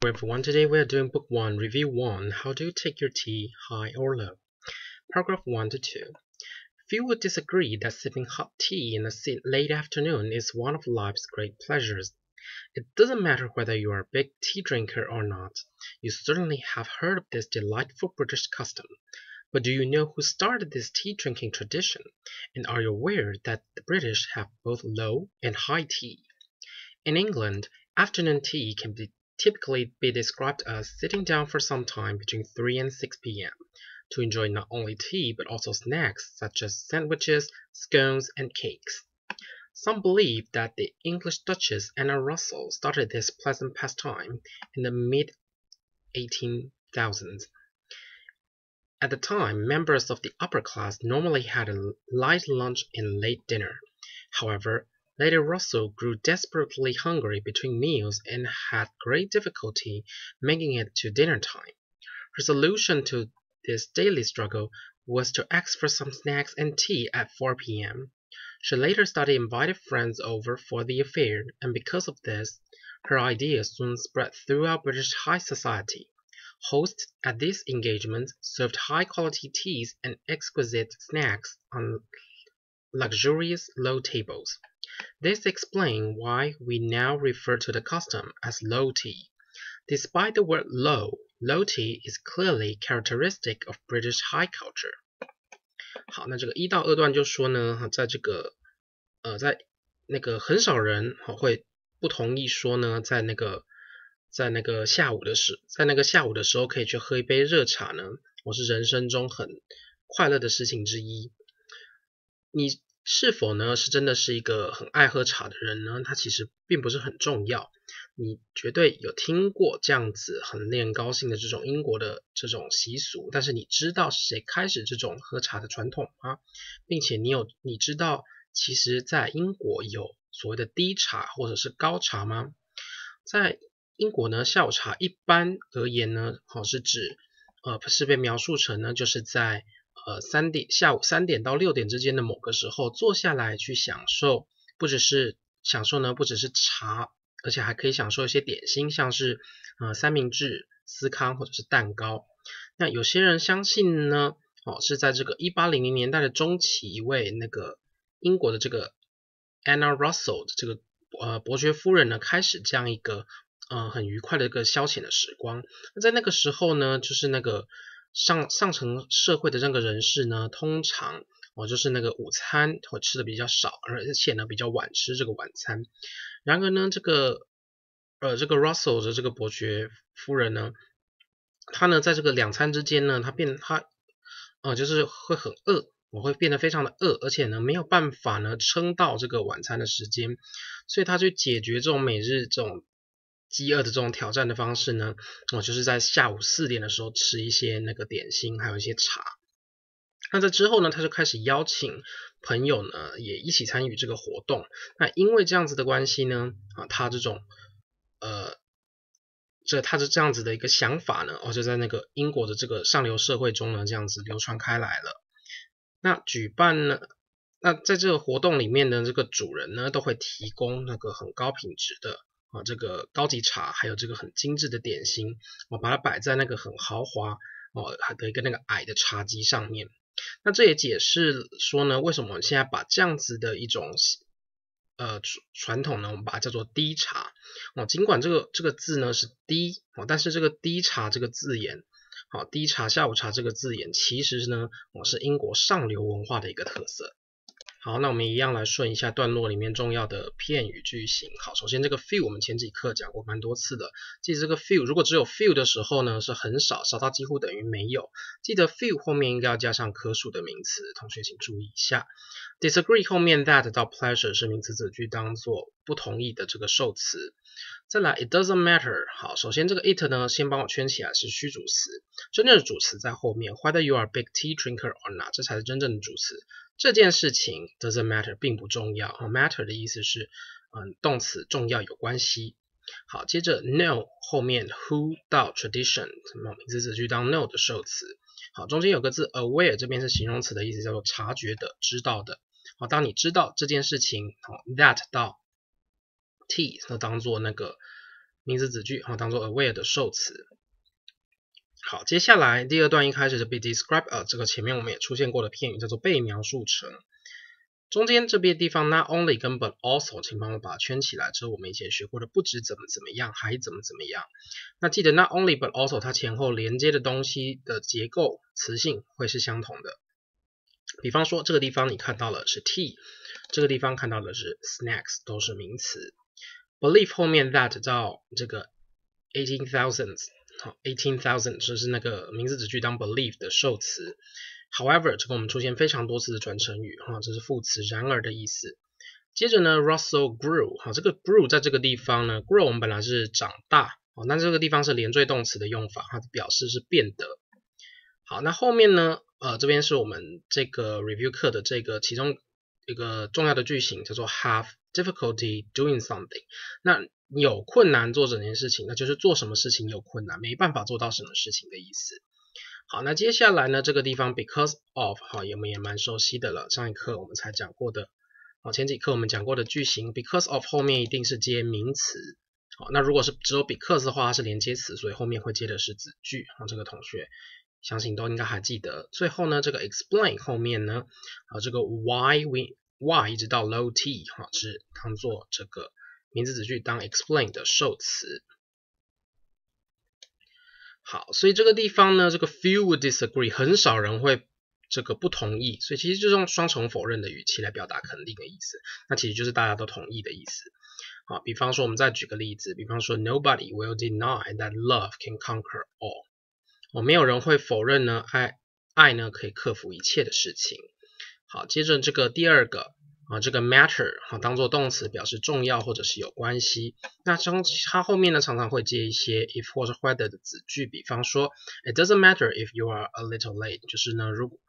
Hello everyone, today we are doing Book 1, Review 1, How do you take your tea, high or low? Paragraph 1 to 2. Few would disagree that sipping hot tea in the late afternoon is one of life's great pleasures. It doesn't matter whether you are a big tea drinker or not. You certainly have heard of this delightful British custom. But do you know who started this tea drinking tradition? And are you aware that the British have both low and high tea? In England, afternoon tea can typically be described as sitting down for some time between 3 and 6 p.m. to enjoy not only tea but also snacks such as sandwiches, scones, and cakes. Some believe that the English Duchess Anna Russell started this pleasant pastime in the mid-1800s. At the time, members of the upper class normally had a light lunch and late dinner. However, Lady Russell grew desperately hungry between meals and had great difficulty making it to dinner time. Her solution to this daily struggle was to ask for some snacks and tea at 4 p.m. She later started inviting friends over for the affair, and because of this, her idea soon spread throughout British high society. Hosts at these engagements served high-quality teas and exquisite snacks on luxurious low tables. This explains why we now refer to the custom as low tea. Despite the word low, low tea is clearly characteristic of British high culture. 好，那这个1到2段就说呢，在那个很少人会不同意说呢，在那个下午的时候可以去喝一杯热茶呢，我是人生中很快乐的事情之一。你是否呢是真的是一个很爱喝茶的人呢？它其实并不是很重要。你绝对有听过这样子很令人高兴的这种英国的这种习俗，但是你知道是谁开始这种喝茶的传统吗？并且你知道其实在英国有所谓的低茶或者是高茶吗？在英国呢，下午茶一般而言呢，是指是被描述成呢就是在下午3点到6点之间的某个时候坐下来去享受，不只是茶，而且还可以享受一些点心，像是三明治、司康或者是蛋糕。那有些人相信呢，是在这个1800年代的中期，一位那个英国的这个 Anna Russell 的这个伯爵夫人呢，开始这样一个很愉快的一个消遣的时光。那在那个时候呢，就是那个上层社会的这个人士呢，通常就是那个午餐会吃的比较少，而且呢比较晚吃这个晚餐。然而呢，这个 Russell 的这个伯爵夫人呢，她呢在这个2餐之间呢，她就是会很饿，我会变得非常的饿，而且呢没有办法呢撑到这个晚餐的时间，所以她去解决这种每日这种饥饿的这种挑战的方式呢，就是在下午4点的时候吃一些那个点心，还有一些茶。那在之后呢，他就开始邀请朋友呢也一起参与这个活动。那因为这样子的关系呢，他这种他的这样子的一个想法呢，就在那个英国的这个上流社会中呢，这样子流传开来了。那在这个活动里面呢，这个主人呢都会提供那个很高品质的这个高级茶，还有这个很精致的点心，把它摆在那个很豪华的一个那个矮的茶几上面。那这也解释说呢，为什么我们现在把这样子的一种传统呢，我们把它叫做低茶。尽管这个字呢是低，但是这个低茶这个字眼，低茶下午茶这个字眼，其实呢是英国上流文化的一个特色。好，那我们一样来顺一下段落里面重要的片语句型。好，首先这个 few 我们前几课讲过蛮多次的，记得这个 few 如果只有 few 的时候呢是很少，少到几乎等于没有。记得 few 后面应该要加上可数的名词，同学请注意一下。disagree 后面 that 到 pleasure 是名词子句当做不同意的这个受词。再来 it doesn't matter， 好，首先这个 it 呢先帮我圈起来是虚主词，真正的主词在后面 whether you are a big tea drinker or not， 这才是真正的主词。这件事情 doesn't matter 并不重要，matter 的意思是动词重要有关系。好，接着 know 后面 who 到 tradition 名词子句当 know 的受词。好，中间有个字 aware， 这边是形容词的意思，叫做察觉的、知道的。好，当你知道这件事情，that 到 t 那当做那个名词子句当做 aware 的受词。好，接下来第二段一开始是 be described as 这个前面我们也出现过的片语叫做被描述成。中间这边地方 not only 跟 but also 请帮我把它圈起来，这是我们以前学过的不止怎么怎么样还怎么怎么样。那记得 not only but also 它前后连接的东西的结构词性会是相同的。比方说这个地方你看到了是 tea， 这个地方看到的是 snacks， 都是名词。believe 后面 that 到这个 18,000 就是那个名词子句当 believe 的受词。However 这个我们出现非常多次的转成语这是副词然而的意思。接着呢 Russell grew 这个 grew 在这个地方呢 grow 我们本来是长大那这个地方是连缀动词的用法，它的表示是变得。好，那后面呢这边是我们这个 review 课的这个其中一个重要的句型叫做 have difficulty doing something， 那有困难做整件事情，那就是做什么事情有困难，没办法做到什么事情的意思。好，那接下来呢这个地方 because of 我们也蛮熟悉的了，上一课我们才讲过的前几课我们讲过的句型 because of 后面一定是接名词。好，那如果是只有 because 的话它是连接词，所以后面会接的是子句这个同学相信都应该还记得。最后呢这个 explain 后面呢这个 why 一直到 low t 是当做这个名词子句当 explain 的受词。好，所以这个地方呢这个 few would disagree 很少人会这个不同意，所以其实就是用双重否认的语气来表达肯定的意思，那其实就是大家都同意的意思。好，比方说我们再举个例子，比方说 nobody will deny that love can conquer all，没有人会否认呢爱呢可以克服一切的事情。好，接着这个第二个这个 matter 当做动词表示重要或者是有关系，那它后面呢常常会接一些 if 或者 whether 的子句，比方说 it doesn't matter if you are a little late， 就是呢如果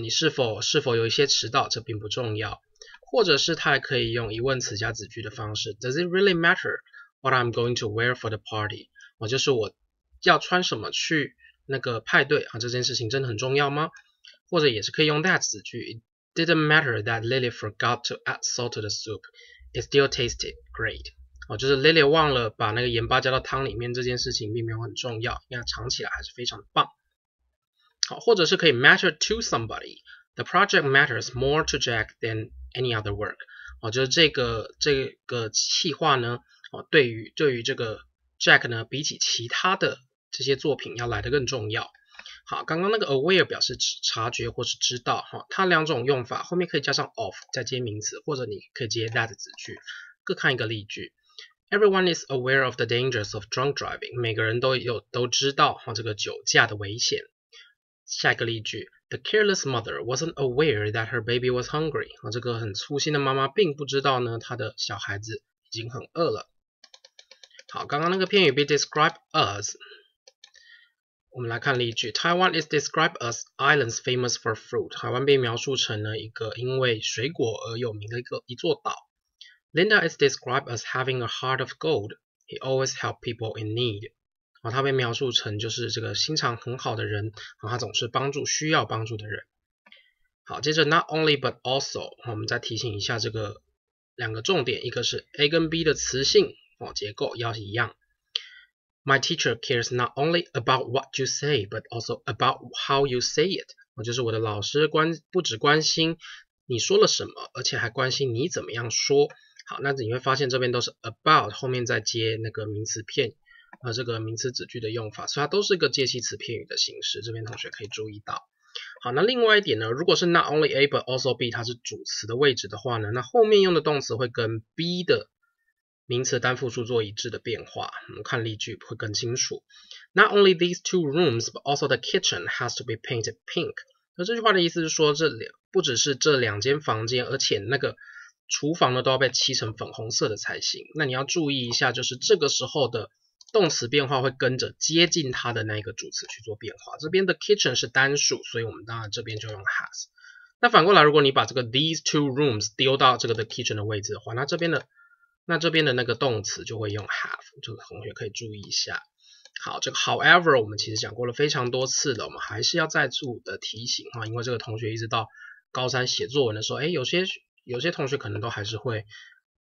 你是否有一些迟到，这并不重要。或者是它还可以用疑问词加子句的方式 does it really matter what I'm going to wear for the party， 就是我要穿什么去那个派对这件事情真的很重要吗？或者也是可以用 that 子句 it didn't matter that Lily forgot to add salt to the soup, it still tasted great， 就是 Lily 忘了把那个盐巴加到汤里面，这件事情并没有很重要，因为它尝起来还是非常棒。好，或者是可以 matter to somebody， the project matters more to Jack than any other work， 就是这个企划呢对于这个 Jack 呢比起其他的这些作品要来得更重要。好，刚刚那个 aware 表示察觉或是知道它两种用法，后面可以加上 of 再接名词，或者你可以接 that 子句，各看一个例句。Everyone is aware of the dangers of drunk driving， 每个人都知道这个酒驾的危险。下一个例句 The careless mother wasn't aware that her baby was hungry， 这个很粗心的妈妈并不知道呢她的小孩子已经很饿了。好，刚刚那个片语 be described as， 我们来看例句 Taiwan is described as islands famous for fruit， 台湾被描述成了一个因为水果而有名的一座岛。Linda is described as having a heart of gold, he always helped people in need，他被描述成就是这个心肠很好的人，他总是帮助需要帮助的人。好，接着 not only but also， 我们再提醒一下这个两个重点，一个是 A 跟 B 的词性结构要一样。My teacher cares not only about what you say but also about how you say it， 就是我的老师不只关心你说了什么，而且还关心你怎么样说。好，那你会发现这边都是 about 后面再接那个名词片这个名词子句的用法，所以它都是一个介系词片语的形式，这边同学可以注意到。好，那另外一点呢，如果是 not only A but also B 它是主词的位置的话呢，那后面用的动词会跟 B 的名词单复数做一致的变化，我们看例句会更清楚。Not only these two rooms but also the kitchen has to be painted pink， 那这句话的意思是说不只是这两间房间，而且那个厨房呢都要被漆成粉红色的才行。那你要注意一下，就是这个时候的动词变化会跟着接近它的那个主词去做变化。这边的 kitchen 是单数，所以我们当然这边就用 has。那反过来，如果你把这个 these two rooms 丢到这个的 kitchen 的位置的话，那这边的那个动词就会用 have， 这个同学可以注意一下。好，这个 however 我们其实讲过了非常多次了，我们还是要再次的提醒因为这个同学一直到高三写作文的时候，有些同学可能都还是会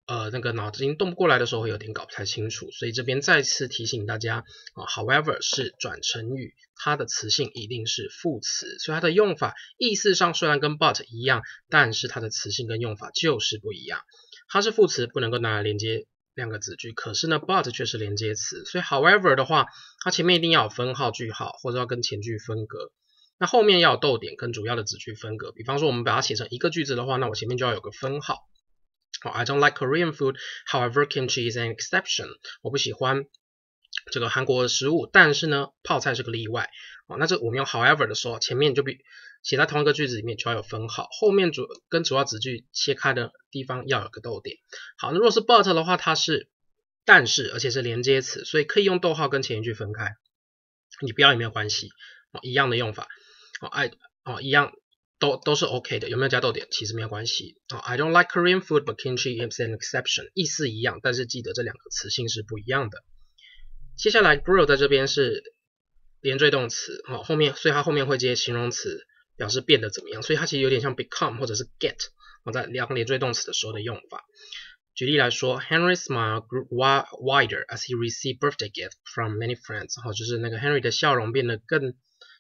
那个脑筋动不过来的时候会有点搞不太清楚，所以这边再次提醒大家however 是转成语，它的词性一定是副词，所以它的用法意思上虽然跟 but 一样，但是它的词性跟用法就是不一样。它是副词，不能够拿来连接两个子句，可是呢 but 却是连接词，所以 however 的话，它前面一定要有分号句号，或者要跟前句分隔。那后面要有逗点跟主要的子句分隔，比方说我们把它写成一个句子的话，那我前面就要有个分号。I don't like Korean food, however kimchi is an exception. 我不喜欢这个韩国的食物，但是呢，泡菜是个例外。那这我们用 however 的时候，前面就写在同一个句子里面就要有分号，后面跟主要子句切开的地方要有个逗点。好，那如果是 but 的话，它是但是，而且是连接词，所以可以用逗号跟前一句分开，你不要也没有关系，一样的用法。一样都是 OK 的，有没有加逗点其实没有关系。I don't like Korean food, but kimchi is an exception. 意思一样，但是记得这两个词性是不一样的。接下来 grow 在这边是连缀动词，所以它后面会接形容词，表示变得怎么样，所以它其实有点像 become 或者是 get，在量连缀动词的时候的用法。举例来说 ，Henry's smile grew wider as he received birthday gifts from many friends， 就是那个 Henry 的笑容变得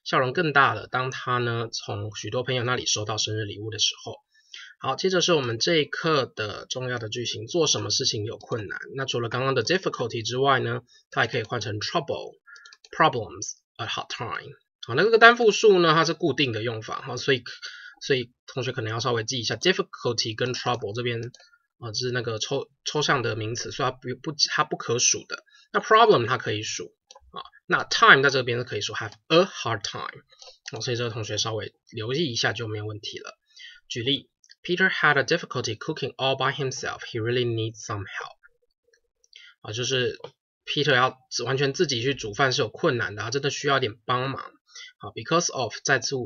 笑容更大了，当他呢从许多朋友那里收到生日礼物的时候。好，接着是我们这一课的重要的句型，做什么事情有困难。那除了刚刚的 difficulty 之外呢，它还可以换成 trouble、problems、a hard time。好，那这个单复数呢，它是固定的用法，所以同学可能要稍微记一下 difficulty 跟 trouble 这边是那个抽象的名词，所以它不可数的。那 problem 它可以数。那 time 在这边是可以说 have a hard time，所以这个同学稍微留意一下就没有问题了。举例 Peter had a difficulty cooking all by himself. He really needs some help. 就是 Peter 要完全自己去煮饭是有困难的，真的需要点帮忙。because of 再次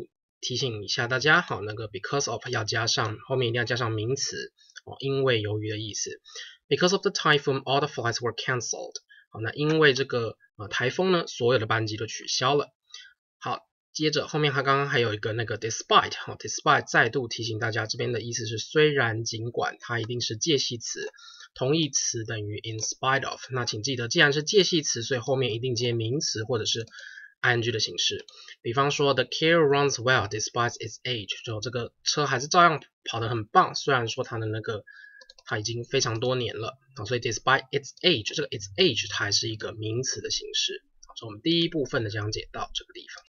提醒一下大家，那个 because of 要加上后面一定要加上名词，因为由于的意思。Because of the typhoon, all the flights were cancelled. 那因为这个台风呢，所有的班机都取消了。好，接着后面它刚刚还有一个那个 despite，despite 再度提醒大家，这边的意思是虽然尽管，它一定是介系词，同义词等于 in spite of。那请记得，既然是介系词，所以后面一定接名词或者是 ing 的形式。比方说 the car runs well despite its age， 就这个车还是照样跑得很棒，虽然说它已经非常多年了，所以 despite its age， 这个 its age 它还是一个名词的形式。所以我们第一部分的讲解到这个地方。